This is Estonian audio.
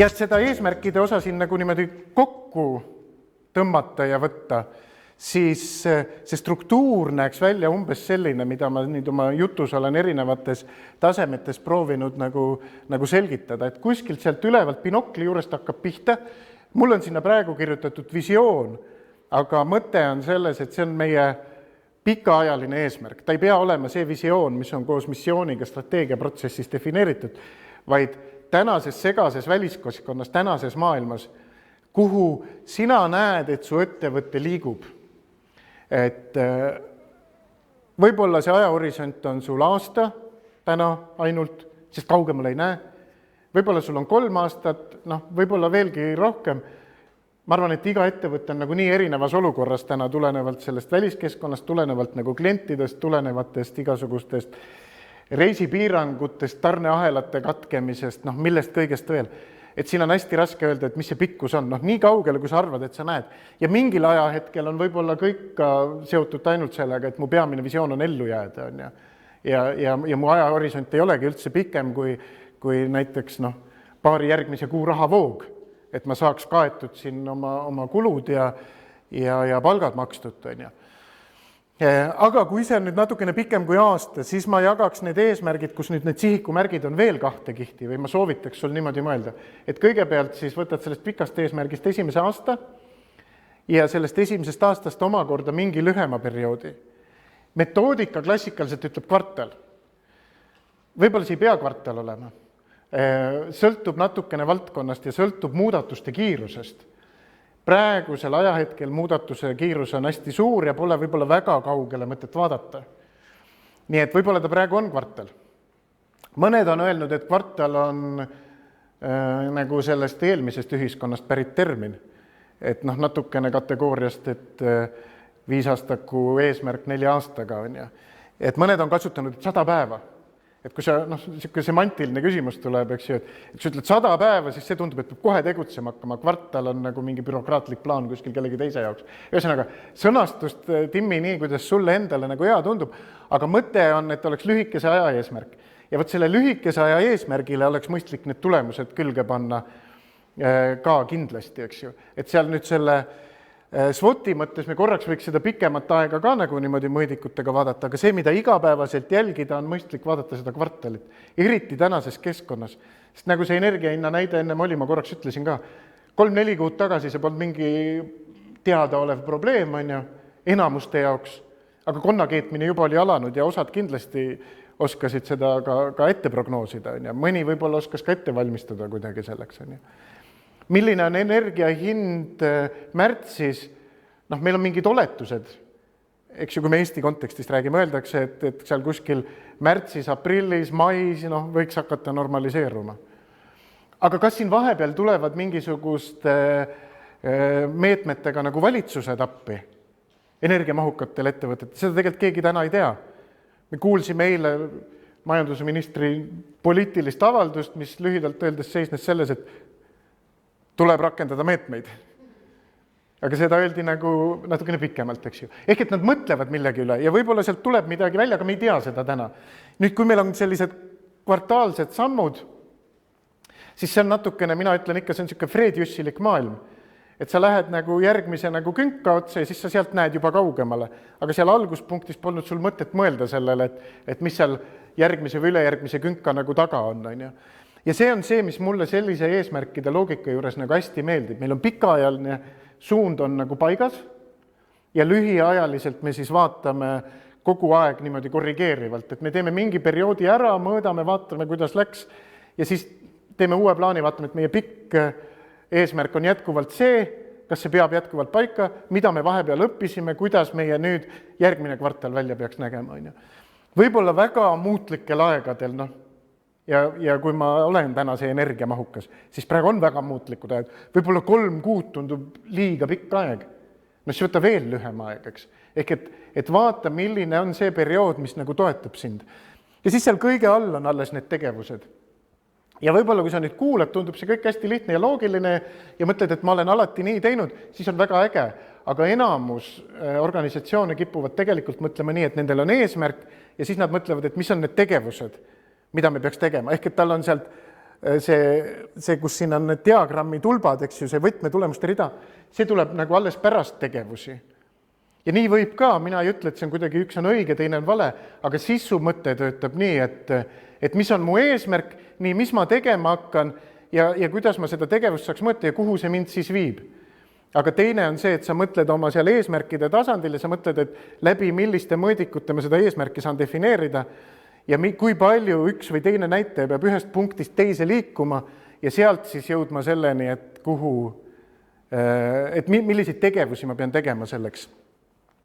Ja seda eesmärkide osa siin nagu niimoodi kokku tõmmata ja võtta, siis see struktuur näeks välja umbes selline, mida ma nüüd oma jutus olen erinevates tasemetes proovinud nagu selgitada, et kuskilt sealt ülevalt binokli juurest hakkab pihta. Mul on sinna praegu kirjutatud visioon, aga mõte on selles, et see on meie pikaajaline eesmärk. Ta ei pea olema see visioon, mis on koos missiooniga strateegiaprotsessis defineeritud, vaid tänases segases väliskeskkonnas, tänases maailmas, kuhu sina näed, et su ettevõte liigub. Et võib-olla see ajahorisont on sul aasta täna ainult, sest kaugemal ei näe. Võib-olla sul on 3 aastat, võib-olla veelgi rohkem. Ma arvan, et iga ettevõte on nagu nii erinevas olukorras täna tulenevalt sellest väliskeskkonnast, tulenevalt nagu klientidest, tulenevatest igasugustest reisipiirangutest, tarneahelate katkemisest, millest kõigest veel. Et siin on hästi raske öelda, et mis see pikkus on. Nii kaugele, kui sa arvad, et sa näed. Ja mingil ajahetkel on võib-olla kõik ka seotud ainult sellega, et mu peamine visioon on ellu jääda. On ja mu ajahorisont ei olegi üldse pikem kui näiteks paari järgmise kuu rahavoog, et ma saaks kaetud siin oma kulud ja palgad makstud. On aga kui see on nüüd natukene pikem kui aasta, siis ma jagaks need eesmärgid, kus nüüd need sihikumärgid on veel 2 kihti või ma soovitaks sul niimoodi mõelda. Et kõigepealt siis võtad sellest pikast eesmärgist esimese aasta ja sellest esimesest aastast omakorda mingi lühema perioodi. Metoodika klassikaliselt ütleb kvartal. Võib-olla see ei pea kvartal olema. Sõltub natukene valdkonnast ja sõltub muudatuste kiirusest. Praegusel ajahetkel muudatuse kiirus on hästi suur ja pole võib-olla väga kaugele mõtet vaadata. Nii et võib-olla ta praegu on kvartal. Mõned on öelnud, et kvartal on nagu sellest eelmisest ühiskonnast pärit termin. Et natukene kategooriast, et 5-aastaku eesmärk 4 aastaga on. Et mõned on kasutanud 100 päeva. Et kui see semantiline küsimus tuleb, eks ju, et kui sa ütled 100 päeva, siis see tundub, et peab kohe tegutsema hakkama. Kvartal on nagu mingi bürokraatlik plaan kuskil kellegi teise jaoks. Ühesõnaga, sõnastust timmi nii, kuidas sulle endale nagu hea tundub, aga mõte on, et oleks lühikese aja eesmärk. Ja võt selle lühikese aja eesmärgile oleks mõistlik need tulemused külge panna ka kindlasti, eks ju. Et seal nüüd selle SWOT-i mõttes me korraks võiks seda pikemat aega ka nagu niimoodi mõõdikutega vaadata, aga see, mida igapäevaselt jälgida, on mõistlik vaadata seda kvartalit, eriti tänases keskkonnas. Sest nagu see energiahinna näide ennem oli, ma korraks ütlesin ka, 3-4 kuud tagasi see polnud mingi teadaolev probleem, on ju, enamuste jaoks, aga konnakeetmine juba oli alanud ja osad kindlasti oskasid seda ka ette prognoosida, on ju. Mõni võib-olla oskas ka ette valmistada kuidagi selleks, on ju. Milline on energia hind märtsis? Meil on mingid oletused. Eks ju, kui me Eesti kontekstist räägime, öeldakse, et seal kuskil märtsis, aprillis, mais võiks hakata normaliseeruma. Aga kas siin vahepeal tulevad mingisuguste meetmetega nagu valitsused appi energiamahukatel ettevõtetel? Seda tegelikult keegi täna ei tea. Me kuulsime eile majandusministri poliitilist avaldust, mis lühidalt öeldes seisnes selles, et tuleb rakendada meetmeid. Aga seda öeldi nagu natukene pikemalt, eks ju. Ehk et nad mõtlevad millegi üle ja võib-olla sealt tuleb midagi välja, aga me ei tea seda täna. Nüüd, kui meil on sellised kvartaalsed sammud, siis see on natukene, mina ütlen ikka, see on niisugune Fred-Jussilik maailm. Et sa lähed nagu järgmise nagu künka otsa ja siis sa sealt näed juba kaugemale. Aga seal alguspunktis polnud sul mõtet mõelda sellele, et mis seal järgmise või ülejärgmise künka nagu taga on, on ju. Ja see on see, mis mulle sellise eesmärkide loogika juures nagu hästi meeldib. Meil on pikaajaline suund on nagu paigas ja lühiajaliselt me siis vaatame kogu aeg niimoodi korrigeerivalt, et me teeme mingi perioodi ära, mõõdame, vaatame, kuidas läks ja siis teeme uue plaani, vaatame, et meie pikk eesmärk on jätkuvalt see, kas see peab jätkuvalt paika, mida me vahepeal õppisime, kuidas meie nüüd järgmine kvartal välja peaks nägema. On ju. Võib-olla väga muutlikel aegadel, ja kui ma olen täna see energiamahukas, siis praegu on väga muutlikud ajad. Võib-olla 3 kuud tundub liiga pikk aeg. Siis võta veel lühem aeg, eks. Ehk et vaata, milline on see periood, mis nagu toetab sind. Ja siis seal kõige all on alles need tegevused. Ja võib-olla, kui sa nüüd kuulad, tundub see kõik hästi lihtne ja loogiline ja mõtled, et ma olen alati nii teinud, siis on väga äge. Aga enamus organisatsioone kipuvad tegelikult mõtlema nii, et nendel on eesmärk ja siis nad mõtlevad, et mis on need tegevused, mida me peaks tegema. Ehk et tal on sealt see, kus siin on need diagrammi tulbad, eks ju, see võtmetulemuste rida, see tuleb nagu alles pärast tegevusi. Ja nii võib ka, mina ei ütle, et see on kuidagi üks on õige, teine on vale, aga sisu mõte töötab nii, et mis on mu eesmärk, nii mis ma tegema hakkan ja kuidas ma seda tegevust saaks mõõta ja kuhu see mind siis viib. Aga teine on see, et sa mõtled oma seal eesmärkide tasandil ja sa mõtled, et läbi milliste mõõdikute ma seda eesmärki saan defineerida ja kui palju üks või teine näitaja peab ühest punktist teise liikuma ja sealt siis jõudma selleni, et milliseid tegevusi ma pean tegema selleks.